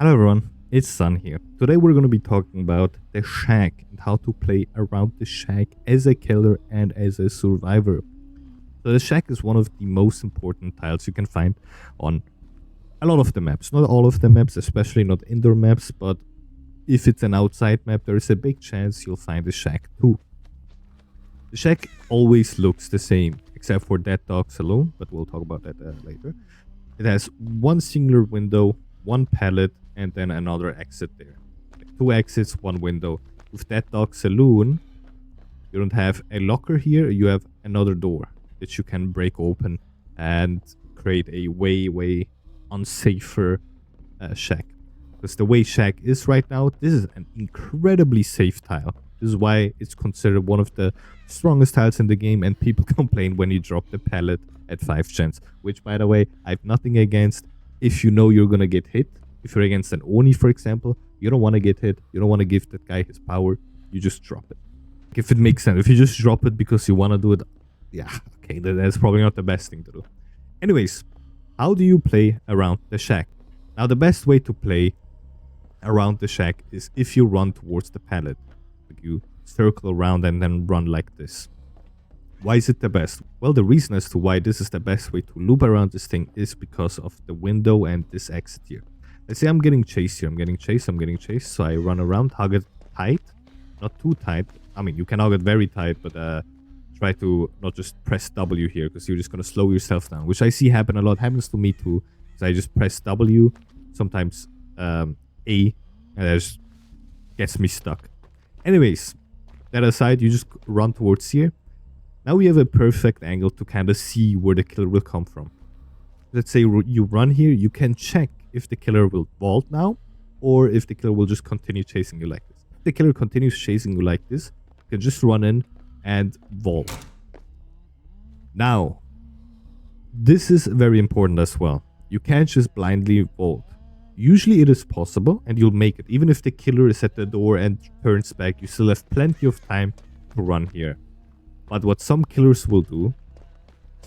Hello everyone, it's Sun here. Today we're going to be talking about the shack and how to play around the shack as a killer and as a survivor. So the shack is one of the most important tiles you can find on a lot of the maps. Not all of the maps, especially not indoor maps, but if it's an outside map, there is a big chance you'll find the shack too. The shack always looks the same, except for Dead Dog Saloon, but we'll talk about that later. It has one singular window, one pallet, and then another exit there. Like 2 exits, 1 window. With Dead Dog Saloon, you don't have a locker here, you have another door that you can break open and create a way unsafer shack. Because the way shack is right now, this is an incredibly safe tile. This is why it's considered one of the strongest tiles in the game, and people complain when you drop the pallet at 5 chance. Which, by the way, I have nothing against if you know you're gonna get hit. If you're against an Oni, for example, you don't want to get hit. You don't want to give that guy his power. You just drop it. If it makes sense. If you just drop it because you want to do it, yeah, okay, that's probably not the best thing to do. Anyways, how do you play around the shack? Now, the best way to play around the shack is if you run towards the pallet. Like you circle around and then run like this. Why is it the best? Well, the reason as to why this is the best way to loop around this thing is because of the window and this exit here. Let's say I'm getting chased here. I'm getting chased. So I run around, hug it tight. Not too tight. I mean, you can hug it very tight, but try to not just press W here because you're just going to slow yourself down, which I see happen a lot. Happens to me too. So I just press W, sometimes A, and that just gets me stuck. Anyways, that aside, you just run towards here. Now we have a perfect angle to kind of see where the killer will come from. Let's say you run here, you can check if the killer will vault now, or if the killer will just continue chasing you like this. If the killer continues chasing you like this, you can just run in and vault. Now, this is very important as well. You can't just blindly vault. Usually it is possible, and you'll make it. Even if the killer is at the door and turns back, you still have plenty of time to run here. But what some killers will do,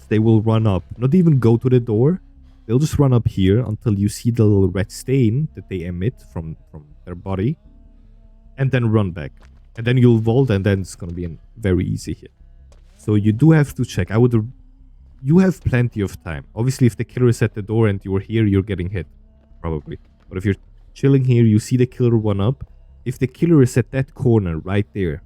they will run up, not even go to the door. They'll just run up here until you see the little red stain that they emit from their body, and then run back. And then you'll vault, and then it's going to be a very easy hit. So you do have to check. You have plenty of time. Obviously, if the killer is at the door and you're here, you're getting hit, probably. But if you're chilling here, you see the killer run up. If the killer is at that corner right there,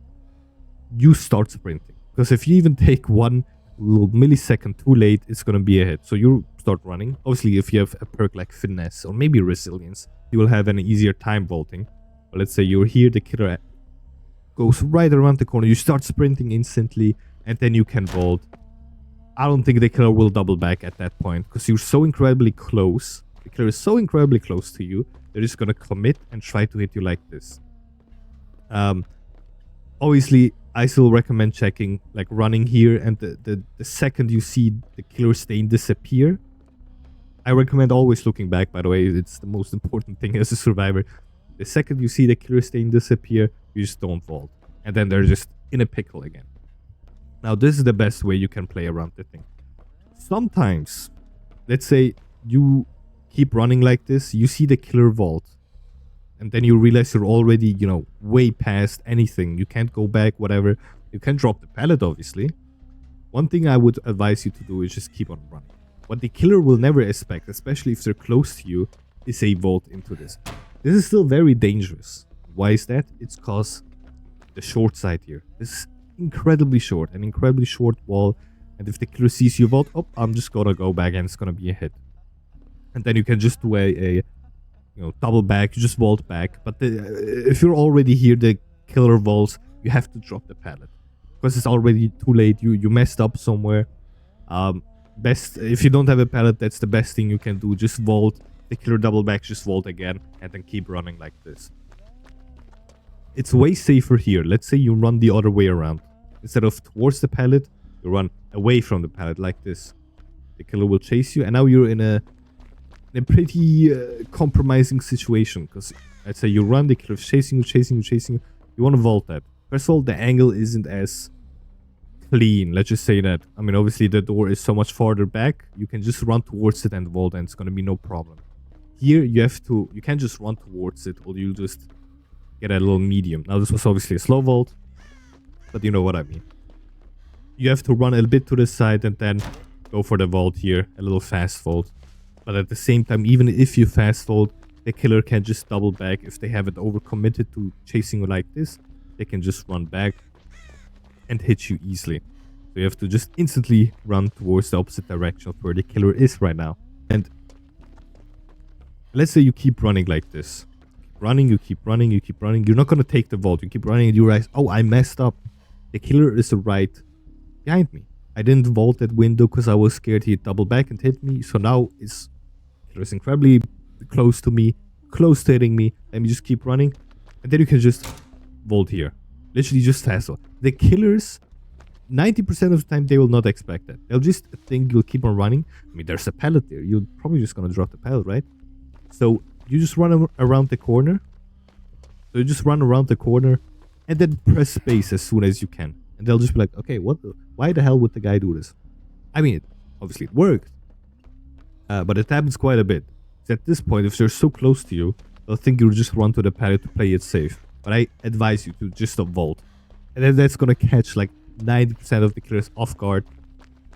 you start sprinting. Because if you even take 1 little millisecond too late, it's going to be a hit. So you start running. Obviously, if you have a perk like finesse or maybe resilience, you will have an easier time vaulting. But let's say you're here, the killer goes right around the corner, you start sprinting instantly, and then you can vault. I don't think the killer will double back at that point because you're so incredibly close. The killer is so incredibly close to you, they're just going to commit and try to hit you like this. Obviously, I still recommend checking, like running here, and the second you see the killer stain disappear, I recommend always looking back, by the way. It's the most important thing as a survivor. The second you see the killer stain disappear, you just don't vault. And then they're just in a pickle again. Now, this is the best way you can play around the thing. Sometimes, let's say you keep running like this, you see the killer vault. And then you realize you're already, way past anything. You can't go back, whatever. You can drop the pallet, obviously. One thing I would advise you to do is just keep on running. What the killer will never expect, especially if they're close to you, is a vault into this. This is still very dangerous. Why is that? It's because the short side here. This is incredibly short, an incredibly short wall. And if the killer sees you vault, I'm just gonna go back and it's gonna be a hit. And then you can just do a double back, you just vault back. But if you're already here, the killer vaults, you have to drop the pallet. Because it's already too late, you messed up somewhere. Best, if you don't have a pallet, that's the best thing you can do. Just vault, the killer double back, just vault again, and then keep running like this. It's way safer here. Let's say you run the other way around. Instead of towards the pallet, you run away from the pallet like this. The killer will chase you, and now you're in a pretty compromising situation, because let's say you run, the killer is chasing you, you want to vault that. First of all, the angle isn't as clean, let's just say that. I mean, obviously the door is so much farther back, you can just run towards it and vault, and it's going to be no problem. Here you can't just run towards it or you'll just get a little medium. Now this was obviously a slow vault, but you know what I mean. You have to run a bit to the side and then go for the vault here, a little fast vault. But at the same time, even if you fast vault, the killer can just double back. If they haven't overcommitted to chasing you like this, they can just run back and hit you easily. So you have to just instantly run towards the opposite direction of where the killer is right now. And let's say you keep running like this. You keep running. You're not going to take the vault. You keep running and you realize, oh, I messed up. The killer is right behind me. I didn't vault that window because I was scared he'd double back and hit me. So now the killer is incredibly close to me, close to hitting me. Let me just keep running. And then you can just vault here. Literally just fast vault. The killers, 90% of the time, they will not expect that. They'll just think you'll keep on running. I mean, there's a pallet there. You're probably just going to drop the pallet, right? So you just run around the corner. So you just run around the corner and then press space as soon as you can. And they'll just be like, okay, why the hell would the guy do this? I mean, obviously it worked. But it happens quite a bit. At this point, if they're so close to you, they'll think you'll just run to the pallet to play it safe. But I advise you to just vault. And then that's going to catch like 90% of the killers off guard.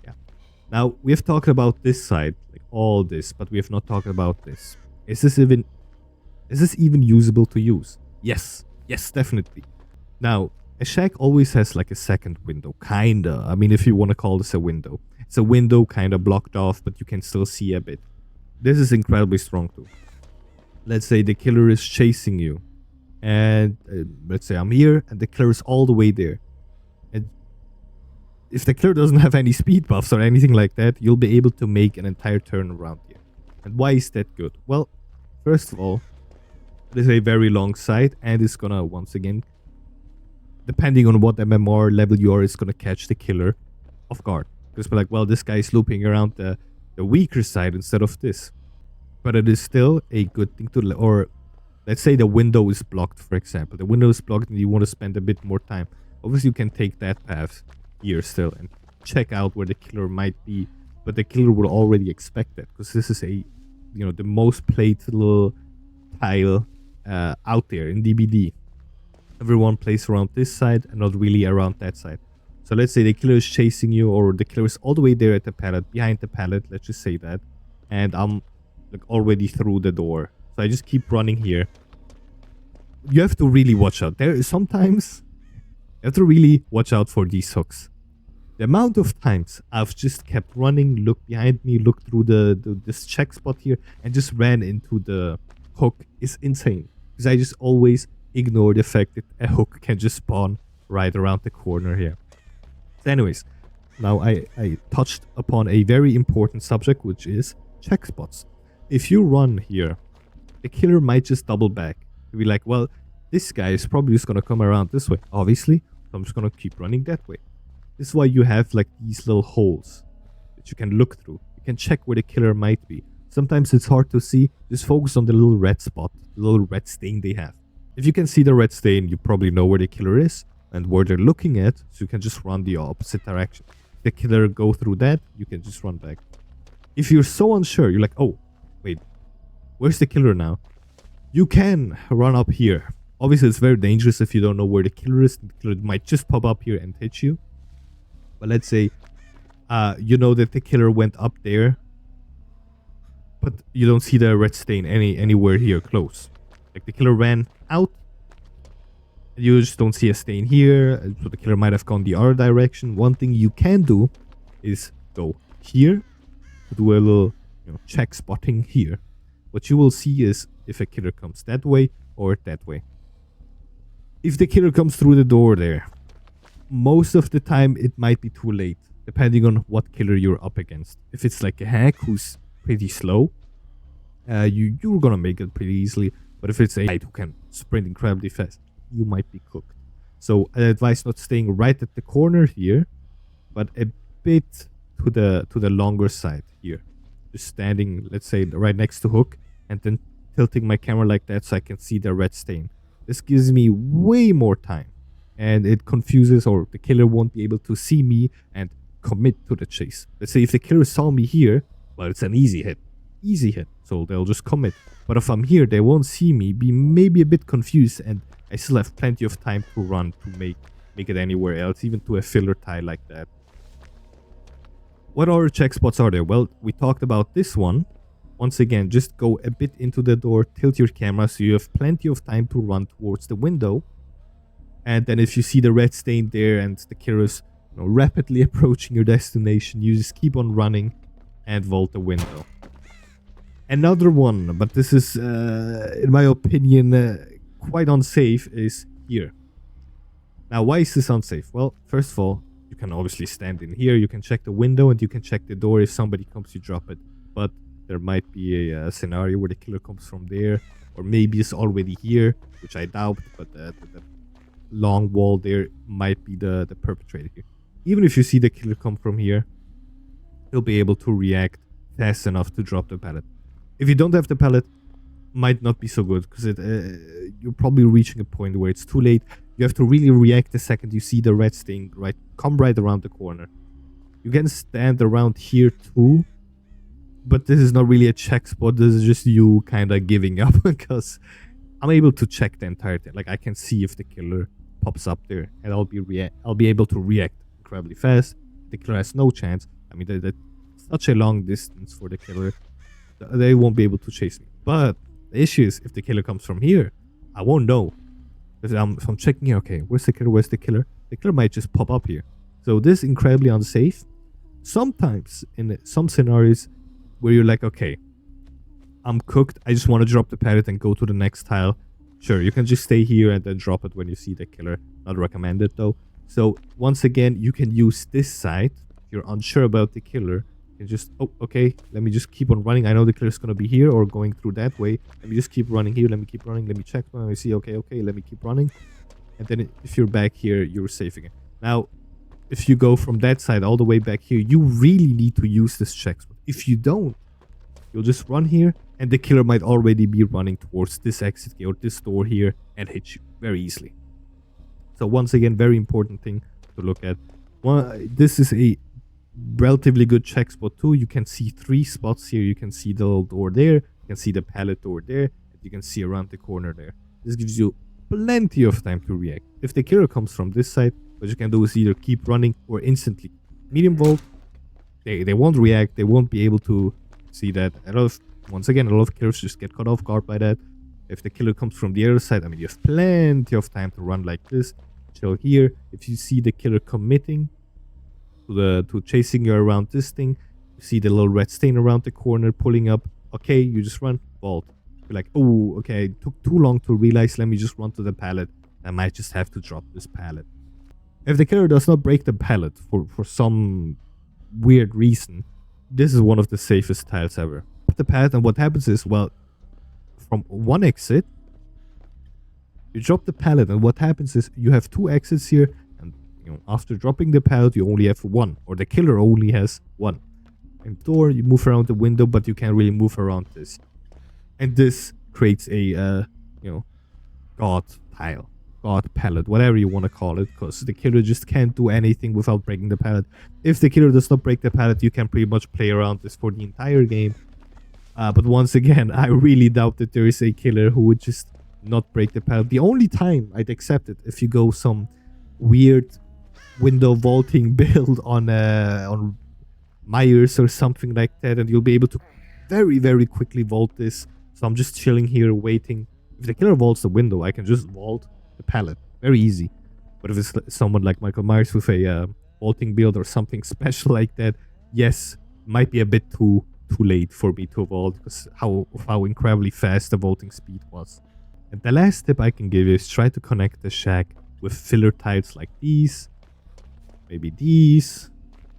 Yeah. Now, we have talked about this side, like all this, but we have not talked about this. Is this even usable to use? Yes. Yes, definitely. Now, a shack always has like a second window, kinda. I mean, if you want to call this a window. It's a window kind of blocked off, but you can still see a bit. This is incredibly strong too. Let's say the killer is chasing you. And let's say I'm here and the killer is all the way there. And if the killer doesn't have any speed buffs or anything like that, you'll be able to make an entire turn around here. And why is that good? Well, first of all, it is a very long sight and it's gonna, once again, depending on what MMR level you are, it's gonna catch the killer off guard. Because we're like, well, this guy is looping around the weaker side instead of this. But it is still a good thing to, or let's say the window is blocked, for example. The window is blocked and you want to spend a bit more time. Obviously, you can take that path here still and check out where the killer might be. But the killer will already expect that because this is the most played little tile out there in DBD. Everyone plays around this side and not really around that side. So let's say the killer is chasing you or the killer is all the way there at the pallet, behind the pallet, let's just say that. And I'm like already through the door. So I just keep running here. You have to really watch out. There is sometimes you have to really watch out for these hooks. The amount of times I've just kept running, looked behind me, looked through this check spot here, and just ran into the hook is insane. Because I just always ignore the fact that a hook can just spawn right around the corner here. So anyways, now I touched upon a very important subject, which is check spots. If you run here, the killer might just double back. He'll be like, well, this guy is probably just going to come around this way, obviously. So I'm just going to keep running that way. This is why you have like these little holes that you can look through. You can check where the killer might be. Sometimes it's hard to see. Just focus on the little red spot, the little red stain they have. If you can see the red stain, you probably know where the killer is and where they're looking at, so you can just run the opposite direction. If the killer go through that, you can just run back. If you're so unsure, you're like, oh, wait, where's the killer now? You can run up here. Obviously, it's very dangerous if you don't know where the killer is. The killer might just pop up here and hit you. But let's say you know that the killer went up there, but you don't see the red stain anywhere here close. Like the killer ran out, and you just don't see a stain here, so the killer might have gone the other direction. One thing you can do is go here, do a little check spotting here. What you will see is if a killer comes that way or that way. If the killer comes through the door there, most of the time it might be too late, depending on what killer you're up against. If it's like a hack who's pretty slow, you're gonna make it pretty easily. But if it's a knight who can sprint incredibly fast, you might be cooked. So I advise not staying right at the corner here, but a bit to the longer side here. Just standing, let's say, right next to hook, and then tilting my camera like that so I can see the red stain. This gives me way more time, and it confuses, or the killer won't be able to see me and commit to the chase. Let's say if the killer saw me here, well, it's an easy hit. Easy hit. So so they'll just commit. But if I'm here, they won't see me, be maybe a bit confused, and I still have plenty of time to run to make it anywhere else, even to a filler tile like that. What other check spots are there? Well, we talked about this one. Once again, just go a bit into the door, tilt your camera so you have plenty of time to run towards the window. And then if you see the red stain there and the killer is rapidly approaching your destination, you just keep on running and vault the window. Another one, but this is, in my opinion, quite unsafe, is here. Now, why is this unsafe? Well, first of all, you can obviously stand in here, you can check the window, and you can check the door. If somebody comes, you drop it. But there might be a scenario where the killer comes from there, or maybe it's already here, which I doubt, but the long wall there might be the perpetrator here. Even if you see the killer come from here, he'll be able to react fast enough to drop the pallet. If you don't have the pallet, might not be so good, because you're probably reaching a point where it's too late. You have to really react the second you see the red stain come right around the corner. You can stand around here too, but this is not really a check spot. This is just you kind of giving up, because I'm able to check the entire thing. Like, I can see if the killer pops up there, and I'll be able to react incredibly fast. The killer has no chance. I mean, that's such a long distance for the killer. They won't be able to chase me. But the issue is, if the killer comes from here, I won't know. If I'm checking here, okay, where's the killer? Where's the killer? The killer might just pop up here. So this is incredibly unsafe. Sometimes in some scenarios where you're like, okay, I'm cooked, I just want to drop the pallet and go to the next tile. Sure, you can just stay here and then drop it when you see the killer. Not recommended though. So once again, you can use this side. If you're unsure about the killer, you can just, oh, okay, let me just keep on running. I know the killer's going to be here or going through that way. Let me just keep running here. Let me keep running. Let me check. Let me see. Okay, let me keep running. And then if you're back here, you're safe again. Now, if you go from that side all the way back here, you really need to use this check spot. If you don't, you'll just run here, and the killer might already be running towards this exit gate or this door here and hit you very easily. So once again, very important thing to look at. This is a relatively good check spot too. You can see 3 spots here. You can see the little door there, you can see the pallet door there, and you can see around the corner there. This gives you plenty of time to react. If the killer comes from this side, what you can do is either keep running or instantly medium vault. They won't react. They won't be able to see that. Once again, a lot of killers just get caught off guard by that. If the killer comes from the other side, I mean, you have plenty of time to run like this. Chill here. If you see the killer committing to chasing you around this thing, you see the little red stain around the corner pulling up. Okay, you just run, vault. You're like, oh, okay, it took too long to realize. Let me just run to the pallet. I might just have to drop this pallet. If the killer does not break the pallet for some weird reason, this is one of the safest tiles ever. The pallet, and what happens is, well, from one exit, you drop the pallet, and what happens is you have 2 exits here, and after dropping the pallet, you only have 1, or the killer only has 1. And door, you move around the window, but you can't really move around this. And this creates a god tile, god pallet, whatever you want to call it, because the killer just can't do anything without breaking the pallet. If the killer does not break the pallet, you can pretty much play around this for the entire game. But once again, I really doubt that there is a killer who would just not break the pallet. The only time I'd accept it, if you go some weird window vaulting build on Myers or something like that, and you'll be able to very, very quickly vault this. So I'm just chilling here waiting. If the killer vaults the window, I can just vault the pallet. Very easy. But if it's someone like Michael Myers with a vaulting build or something special like that, yes, it might be a bit too late for me to vault, because how incredibly fast the vaulting speed was. And the last tip I can give you is try to connect the shack with filler tiles like these. Maybe these.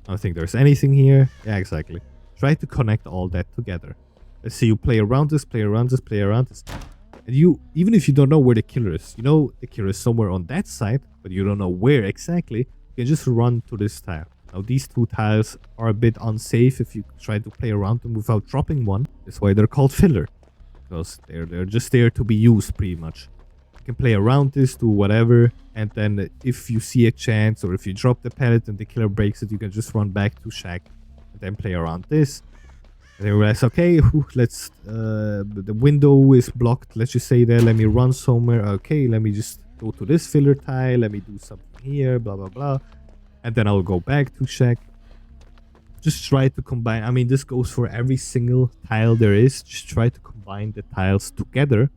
I don't think there's anything here. Yeah, exactly. Try to connect all that together. Let's see, you play around this, play around this, play around this. And you, even if you don't know where the killer is, you know the killer is somewhere on that side, but you don't know where exactly, you can just run to this tile. Now, these 2 tiles are a bit unsafe if you try to play around them without dropping one. That's why they're called filler, because they're just there to be used pretty much. You can play around this, do whatever, and then if you see a chance, or if you drop the pallet and the killer breaks it, you can just run back to shack and then play around this. And then realize, okay, let's the window is blocked. Let's just say there. Let me run somewhere. Okay, let me just go to this filler tile. Let me do something here. Blah blah blah. And then I'll go back to shack. Just try to combine. I mean, this goes for every single tile there is. Just try to combine the tiles together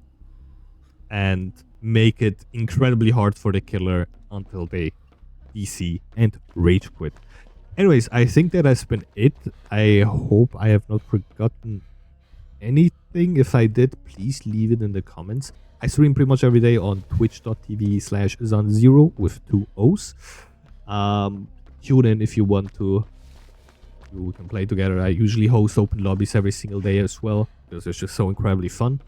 and make it incredibly hard for the killer until they DC and rage quit. Anyways, I think that has been it. I hope I have not forgotten anything. If I did, please leave it in the comments. I stream pretty much every day on twitch.tv/zan0 with 2 O's. Tune in if you want to. We can play together. I usually host open lobbies every single day as well, because it's just so incredibly fun.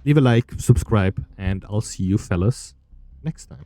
Leave a like, subscribe, and I'll see you fellas next time.